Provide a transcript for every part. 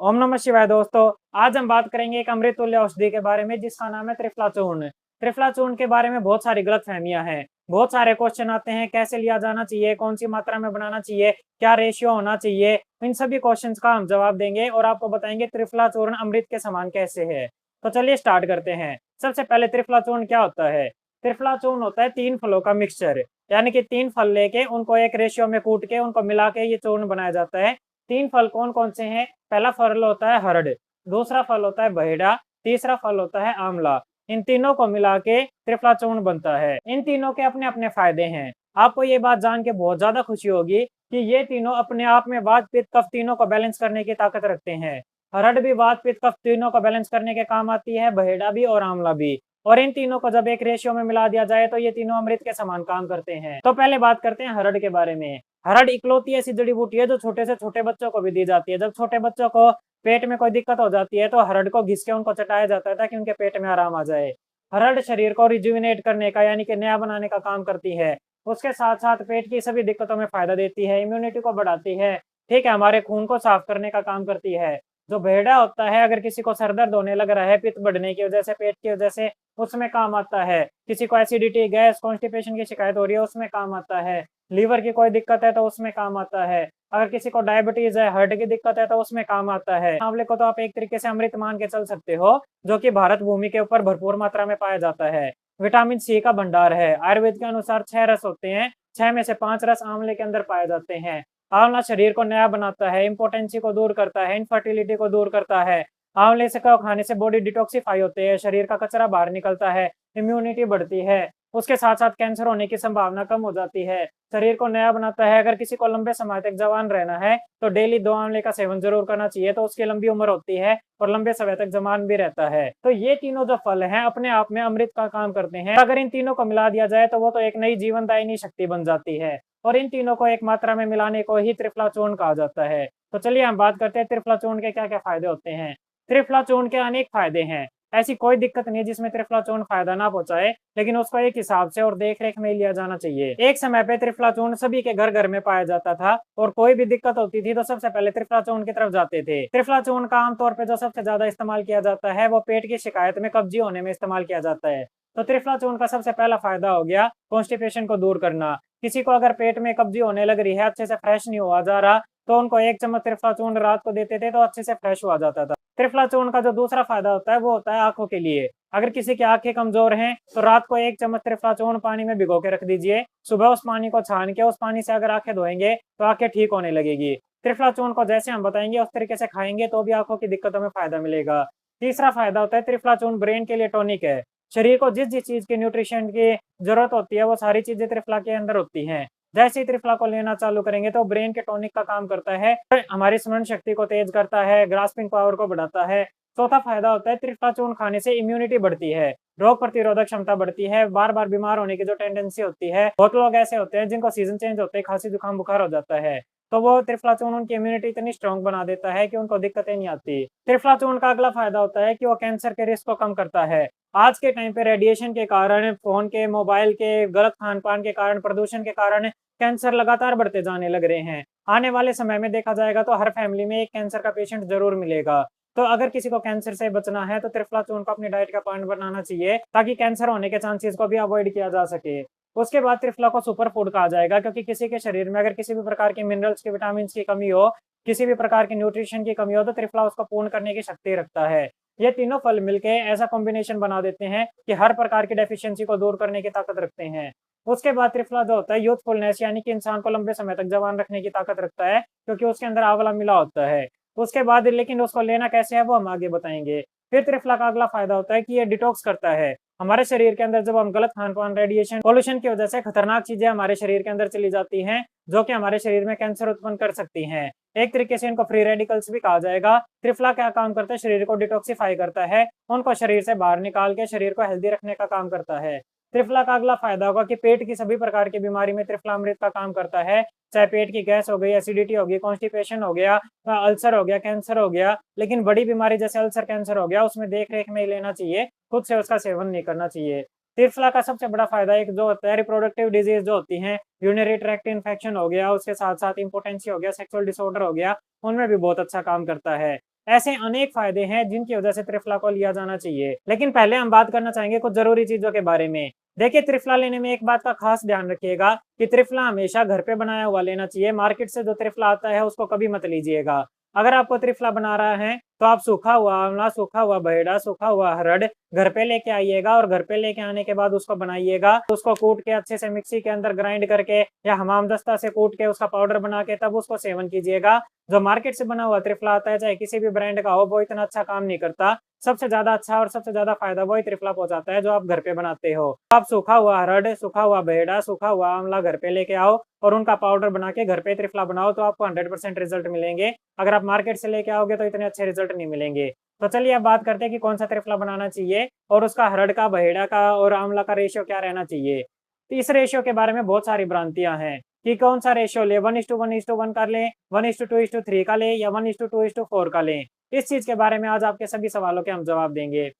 ओम नमः शिवाय दोस्तों। आज हम बात करेंगे एक अमृततुल्य औषधि के बारे में जिसका नाम है त्रिफला चूर्ण। त्रिफला चूर्ण के बारे में बहुत सारी गलतफहमियां हैं। बहुत सारे क्वेश्चन आते हैं, कैसे लिया जाना चाहिए, कौन सी मात्रा में बनाना चाहिए, क्या रेशियो होना चाहिए। इन सभी क्वेश्चंस का हम जवाब देंगे और आपको बताएंगे त्रिफला चूर्ण अमृत के समान कैसे है। तो चलिए स्टार्ट करते हैं। सबसे पहले त्रिफला चूर्ण क्या होता है। त्रिफला चूर्ण होता है 3 फलों का मिक्सचर, यानी कि 3 फल लेके उनको एक रेशियो में कूट के उनको मिला के ये चूर्ण बनाया जाता है। 3 फल कौन कौन से हैं। पहला फल होता है हरड़, दूसरा फल होता है बहेड़ा, तीसरा फल होता है आंवला। इन तीनों को मिला के त्रिफला चूर्ण बनता है। इन तीनों के अपने अपने फायदे हैं। आपको ये बात जान के बहुत ज्यादा खुशी होगी कि ये तीनों अपने आप में वात पित्त कफ तीनों को बैलेंस करने की ताकत रखते हैं। हरड़ भी वात पित्त कफ तीनों को बैलेंस करने के काम आती है, बहेड़ा भी और आंवला भी। और इन तीनों को जब एक रेशियो में मिला दिया जाए तो ये तीनों अमृत के समान काम करते हैं। तो पहले बात करते हैं हरड़ के बारे में। हरड़ इकलौती ऐसी जड़ी बूटी है जो छोटे से छोटे बच्चों को भी दी जाती है। जब छोटे बच्चों को पेट में कोई दिक्कत हो जाती है तो हरड़ को घिस के उनको चटाया जाता है ताकि उनके पेट में आराम आ जाए। हरड़ शरीर को रिजुविनेट करने का यानी कि नया बनाने का काम करती है। उसके साथ साथ पेट की सभी दिक्कतों में फायदा देती है, इम्यूनिटी को बढ़ाती है, ठीक है, हमारे खून को साफ करने का काम करती है। जो भेड़ा होता है, अगर किसी को सर दर्द होने लग रहा है पित्त बढ़ने की वजह से, पेट की वजह से, उसमें काम आता है। किसी को एसिडिटी, गैस, कॉन्स्टिपेशन की शिकायत हो रही है, उसमें काम आता है। लीवर की कोई दिक्कत है तो उसमें काम आता है। अगर किसी को डायबिटीज है, हार्ट की दिक्कत है तो उसमें काम आता है। आंवले को तो आप एक तरीके से अमृत मान के चल सकते हो, जो कि भारत भूमि के ऊपर भरपूर मात्रा में पाया जाता है। विटामिन सी का भंडार है। आयुर्वेद के अनुसार 6 रस होते हैं, 6 में से 5 रस आंवले के अंदर पाए जाते हैं। आंवला शरीर को नया बनाता है, इम्पोर्टेंसी को दूर करता है, इनफर्टिलिटी को दूर करता है। आंवले से का खाने से बॉडी डिटॉक्सिफाई होते हैं, शरीर का कचरा बाहर निकलता है, इम्यूनिटी बढ़ती है। उसके साथ साथ कैंसर होने की संभावना कम हो जाती है, शरीर को नया बनाता है। अगर किसी को लंबे समय तक जवान रहना है तो डेली 2 आंवले का सेवन जरूर करना चाहिए, तो उसकी लंबी उम्र होती है और लंबे समय तक जवान भी रहता है। तो ये तीनों जो फल हैं अपने आप में अमृत का काम करते हैं। अगर इन तीनों को मिला दिया जाए तो वो तो एक नई जीवनदायिनी शक्ति बन जाती है। और इन तीनों को एक मात्रा में मिलाने को ही त्रिफला चूर्ण कहा जाता है। तो चलिए हम बात करते हैं त्रिफला चूर्ण के क्या क्या फायदे होते हैं। त्रिफला चूर्ण के अनेक फायदे हैं। ऐसी कोई दिक्कत नहीं है जिसमें त्रिफला चूर्ण फायदा ना पहुंचाए, लेकिन उसको एक हिसाब से और देख रेख में लिया जाना चाहिए। एक समय पे त्रिफला चूर्ण सभी के घर घर में पाया जाता था और कोई भी दिक्कत होती थी तो सबसे पहले त्रिफला चूर्ण की तरफ जाते थे। त्रिफला चूर्ण का आमतौर पर जो सबसे ज्यादा इस्तेमाल किया जाता है वो पेट की शिकायत में, कब्जी होने में इस्तेमाल किया जाता है। तो त्रिफला चूर्ण का सबसे पहला फायदा हो गया कॉन्स्टिपेशन को दूर करना। किसी को अगर पेट में कब्जी होने लग रही है, अच्छे से फ्रेश नहीं हुआ जा रहा, तो उनको 1 चम्मच त्रिफला चूर्ण रात को देते थे तो अच्छे से फ्रेश हुआ जाता था। त्रिफला चूर्ण का जो दूसरा फायदा होता है वो होता है आंखों के लिए। अगर किसी की आंखें कमजोर हैं तो रात को 1 चम्मच त्रिफला चूर्ण पानी में भिगो के रख दीजिए। सुबह उस पानी को छान के उस पानी से अगर आंखें धोएंगे तो आंखें ठीक होने लगेगी। त्रिफला चूर्ण को जैसे हम बताएंगे उस तरीके से खाएंगे तो भी आंखों की दिक्कतों में फायदा मिलेगा। तीसरा फायदा होता है त्रिफला चूर्ण ब्रेन के लिए टॉनिक है। शरीर को जिस जिस चीज की न्यूट्रिशन की जरूरत होती है वो सारी चीजें त्रिफला के अंदर होती हैं। जैसे ही त्रिफला को लेना चालू करेंगे तो ब्रेन के टॉनिक का काम करता है, हमारी स्मरण शक्ति को तेज करता है, ग्रास्पिंग पावर को बढ़ाता है। चौथा फायदा होता है त्रिफला चूर्ण खाने से इम्यूनिटी बढ़ती है, रोग प्रतिरोधक क्षमता बढ़ती है, बार बार बीमार होने की जो टेंडेंसी होती है, बहुत लोग ऐसे होते हैं जिनको सीजन चेंज होते हैं खांसी जुकाम बुखार हो जाता है, तो वो त्रिफला चूर्ण उनकी इम्यूनिटी इतनी स्ट्रांग बना देता है कि उनको दिक्कतें नहीं आती। त्रिफला चूर्ण का अगला फायदा होता है कि वो कैंसर के रिस्क को कम करता है। आज के टाइम पे रेडिएशन के कारण, फोन के, मोबाइल के, गलत खान पान के कारण, प्रदूषण के कारण कैंसर लगातार बढ़ते जाने लग रहे हैं। आने वाले समय में देखा जाएगा तो हर फैमिली में एक कैंसर का पेशेंट जरूर मिलेगा। तो अगर किसी को कैंसर से बचना है तो त्रिफला चूर्ण को अपनी डाइट का पार्ट बनाना चाहिए ताकि कैंसर होने के चांसेस को भी अवॉइड किया जा सके। उसके बाद त्रिफला को सुपर फूड कहा जाएगा, क्योंकि किसी के शरीर में अगर किसी भी प्रकार के मिनरल्स की, विटामिन की कमी हो, किसी भी प्रकार की न्यूट्रिशन की कमी हो, तो त्रिफला उसको पूर्ण करने की शक्ति रखता है। ये तीनों फल मिलके ऐसा कॉम्बिनेशन बना देते हैं कि हर प्रकार की डेफिशिएंसी को दूर करने की ताकत रखते हैं। उसके बाद त्रिफला जो होता है यूथफुलनेस, यानी कि इंसान को लंबे समय तक जवान रखने की ताकत रखता है, क्योंकि उसके अंदर आंवला मिला होता है। उसके बाद लेकिन उसको लेना कैसे है वो हम आगे बताएंगे। फिर त्रिफला का अगला फायदा होता है कि ये डिटॉक्स करता है। हमारे शरीर के अंदर जब हम गलत खान पान, रेडिएशन, पोल्यूशन की वजह से खतरनाक चीजें हमारे शरीर के अंदर चली जाती हैं, जो कि हमारे शरीर में कैंसर उत्पन्न कर सकती हैं। एक तरीके से इनको फ्री रेडिकल्स भी कहा जाएगा। त्रिफला क्या काम करता है, शरीर को डिटॉक्सिफाई करता है, उनको शरीर से बाहर निकाल के शरीर को हेल्दी रखने का काम करता है। त्रिफला का अगला फायदा होगा कि पेट की सभी प्रकार की बीमारी में त्रिफला अमृत का काम करता है। चाहे पेट की गैस हो गई, एसिडिटी हो गई, कॉन्स्टिपेशन हो गया, अल्सर हो गया, कैंसर हो गया, लेकिन बड़ी बीमारी जैसे अल्सर, कैंसर हो गया, उसमें देख रेख में ही लेना चाहिए, खुद से उसका सेवन नहीं करना चाहिए। त्रिफला का सबसे बड़ा फायदा एक जो होता है रिप्रोडक्टिव डिजीज जो होती है, यूरिनरी ट्रैक्ट इन्फेक्शन हो गया, उसके साथ साथ इंपोर्टेंसी हो गया, सेक्सुअल डिसऑर्डर हो गया, उनमें भी बहुत अच्छा काम करता है। ऐसे अनेक फायदे हैं जिनकी वजह से त्रिफला को लिया जाना चाहिए। लेकिन पहले हम बात करना चाहेंगे कुछ जरूरी चीजों के बारे में। देखिए, त्रिफला लेने में एक बात का खास ध्यान रखिएगा कि त्रिफला हमेशा घर पे बनाया हुआ लेना चाहिए। मार्केट से जो त्रिफला आता है उसको कभी मत लीजिएगा। अगर आपको त्रिफला बना रहा है तो आप सूखा हुआ आंवला, सूखा हुआ बहेड़ा, सूखा हुआ हरड़ घर पे लेके आइएगा और घर पे लेके आने के बाद उसको बनाइएगा। उसको कूट के अच्छे से मिक्सी के अंदर ग्राइंड करके या हमामदस्ता से कूट के उसका पाउडर बना के तब उसको सेवन कीजिएगा। जो मार्केट से बना हुआ त्रिफला आता है, चाहे किसी भी ब्रांड का हो, वो इतना अच्छा काम नहीं करता। सबसे ज्यादा अच्छा और सबसे ज्यादा फायदा वही त्रिफला पहुंचाता है जो आप घर पे बनाते हो। आप सूखा हुआ हरड़, सूखा हुआ बहेड़ा, सूखा हुआ आंवला घर पे लेके आओ और उनका पाउडर बना के घर पे त्रिफला बनाओ तो आपको 100% रिजल्ट मिलेंगे। अगर आप मार्केट से लेके आओगे तो इतने अच्छे रिजल्ट नहीं मिलेंगे। तो चलिए अब बात करते हैं कि कौन सा त्रिफला बनाना चाहिए और उसका हरड़ का, बहेड़ा का और आंवला का रेशियो क्या रहना चाहिए। तो इस रेशियो के बारे में बहुत सारी भ्रांतियां हैं कि कौन सा रेशियो ले, 1:1:1 का ले, 1:2:3 का ले या 1:2:4 का ले। इस चीज के बारे में आज आपके सभी सवालों के हम जवाब देंगे।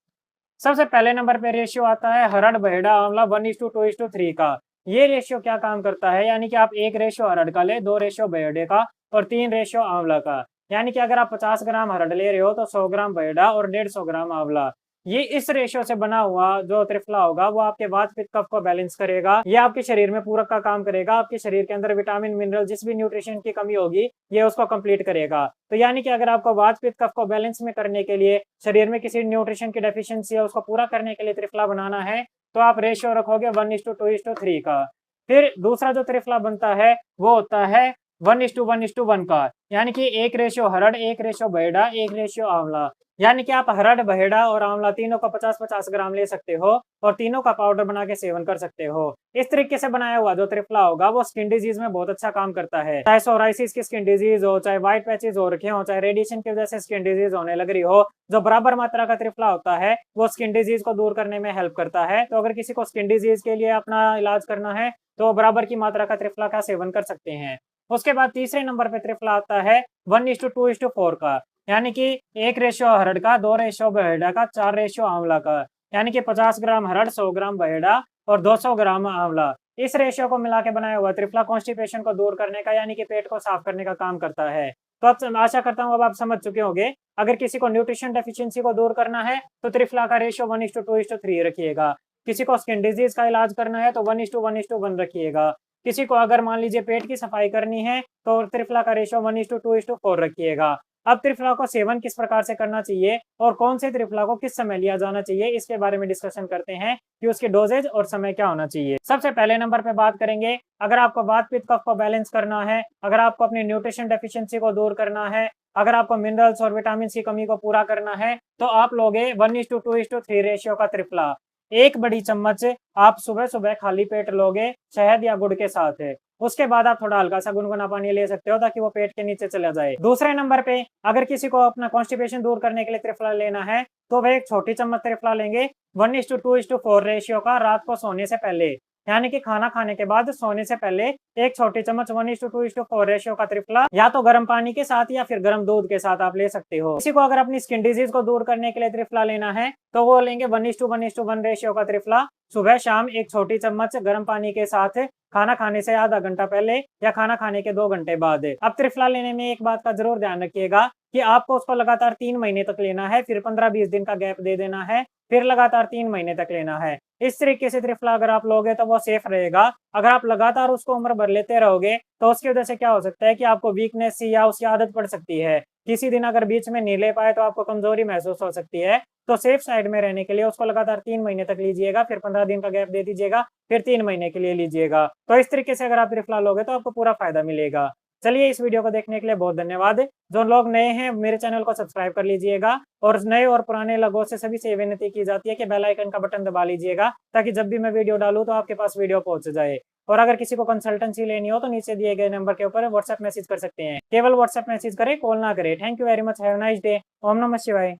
सबसे पहले नंबर पे रेशियो आता है हरड़ बहेड़ा आंवला 1:2:3 का। ये रेशियो क्या काम करता है, यानी कि आप 1 रेशियो हरड़ का ले, 2 रेशियो बहेड़े का और 3 रेशियो आंवला का। यानी कि अगर आप 50 ग्राम हरड़ ले रहे हो तो 100 ग्राम बहेड़ा और 150 ग्राम आंवला। ये इस रेशियो से बना हुआ जो त्रिफला होगा वो आपके वात पित्त कफ को बैलेंस करेगा। ये आपके शरीर में पूरक का काम करेगा। आपके शरीर के अंदर विटामिन, मिनरल, जिस भी न्यूट्रिशन की कमी होगी ये उसको कंप्लीट करेगा। तो यानी कि अगर आपको वात पित्त कफ को बैलेंस में करने के लिए, शरीर में किसी न्यूट्रिशन की डेफिशिएंसी है उसको पूरा करने के लिए त्रिफला बनाना है तो आप रेशियो रखोगे 1:2:3 का। फिर दूसरा जो त्रिफला बनता है वो होता है 1:1:1 का, यानी कि 1 रेशियो हरड़, 1 रेशियो बहेड़ा, 1 रेशियो आंवला। यानी कि आप हरड़, बहेड़ा और आंवला तीनों का 50-50 ग्राम ले सकते हो और तीनों का पाउडर बना के सेवन कर सकते हो। इस तरीके से बनाया हुआ जो त्रिफला होगा वो स्किन डिजीज में बहुत अच्छा काम करता है। चाहे सोराइसिस की स्किन डिजीज हो, चाहे व्हाइट पैचेज हो रखे हो, चाहे रेडिएशन की वजह से स्किन डिजीज होने लग रही हो, जो बराबर मात्रा का त्रिफला होता है वो स्किन डिजीज को दूर करने में हेल्प करता है। तो अगर किसी को स्किन डिजीज के लिए अपना इलाज करना है तो बराबर की मात्रा का त्रिफला का सेवन कर सकते हैं। उसके बाद तीसरे नंबर पे त्रिफला आता है 1:2:4 का, यानी कि 1 रेशियो हरड़ का, 2 रेशियो बहेड़ा का, 4 रेशियो आंवला का। यानी कि 50 ग्राम हरड़, 100 ग्राम बहेड़ा और 200 ग्राम आंवला। इस रेशियो को मिला के बनाया हुआ त्रिफला कॉन्स्टिपेशन को दूर करने का, यानी कि पेट को साफ करने का काम करता है। तो अब आशा करता हूँ अब आप समझ चुके होंगे। अगर किसी को न्यूट्रिशन डेफिशिएंसी को दूर करना है तो त्रिफला का रेशियो 1:2:3 रखिएगा। किसी को स्किन डिजीज का इलाज करना है तो 1:1:1 रखिएगा। किसी को अगर मान लीजिए पेट की सफाई करनी है तो त्रिफला का रेशियो 1:2:4 रखिएगा। अब त्रिफला को सेवन किस प्रकार से करना चाहिए और कौन से त्रिफला को किस समय लिया जाना चाहिए, इसके बारे में डिस्कशन करते हैं कि उसकी डोजेज और समय क्या होना चाहिए। सबसे पहले नंबर पे बात करेंगे, अगर आपको वात पित्त कफ को बैलेंस करना है, अगर आपको अपनी न्यूट्रिशन डेफिशिएंसी को दूर करना है, अगर आपको मिनरल्स और विटामिन की कमी को पूरा करना है तो आप लोगे 1:2:3 रेशियो का त्रिफला। 1 बड़ी चम्मच आप सुबह सुबह खाली पेट लोगे शहद या गुड़ के साथ है। उसके बाद आप थोड़ा हल्का सा गुनगुना पानी ले सकते हो ताकि वो पेट के नीचे चला जाए। दूसरे नंबर पे अगर किसी को अपना कॉन्स्टिपेशन दूर करने के लिए त्रिफला लेना है तो वह 1 छोटी चम्मच त्रिफला लेंगे 1:2:4 रेशियो का, रात को सोने से पहले। यानी कि खाना खाने के बाद सोने से पहले 1 छोटी चम्मच 1:2:4 रेशियो का त्रिफला या तो गर्म पानी के साथ या फिर गर्म दूध के साथ आप ले सकते हो। किसी को अगर अपनी स्किन डिजीज को दूर करने के लिए त्रिफला लेना है तो वो लेंगे 1:1:1 रेशियो का त्रिफला। सुबह शाम 1 छोटी चम्मच गर्म पानी के साथ, खाना खाने से आधा घंटा पहले या खाना खाने के 2 घंटे बाद। अब त्रिफला लेने में एक बात का जरूर ध्यान रखिएगा कि आपको उसको लगातार 3 महीने तक लेना है, फिर 15-20 दिन का गैप दे देना है, फिर लगातार 3 महीने तक लेना है। इस तरीके से त्रिफला अगर आप लोगे तो वो सेफ रहेगा। अगर आप लगातार उसको उम्र भर लेते रहोगे तो उसकी वजह से क्या हो सकता है कि आपको वीकनेस सी या उसकी आदत पड़ सकती है। किसी दिन अगर बीच में नहीं ले पाए तो आपको कमजोरी महसूस हो सकती है। तो सेफ साइड में रहने के लिए उसको लगातार 3 महीने तक लीजिएगा, फिर 15 दिन का गैप दे दीजिएगा, फिर 3 महीने के लिए लीजिएगा। तो इस तरीके से अगर आप त्रिफला लोगे तो आपको पूरा फायदा मिलेगा। चलिए, इस वीडियो को देखने के लिए बहुत धन्यवाद। जो लोग नए हैं मेरे चैनल को सब्सक्राइब कर लीजिएगा और नए और पुराने लोगों से सभी से विनती की जाती है कि बेल आइकन का बटन दबा लीजिएगा ताकि जब भी मैं वीडियो डालूं तो आपके पास वीडियो पहुंच जाए। और अगर किसी को कंसल्टेंसी लेनी हो तो नीचे दिए गए नंबर के ऊपर व्हाट्सएप मैसेज कर सकते हैं। केवल व्हाट्सएप मैसेज करें, कॉल ना करें। Thank you very much, have a nice day. ओम नमः शिवाय।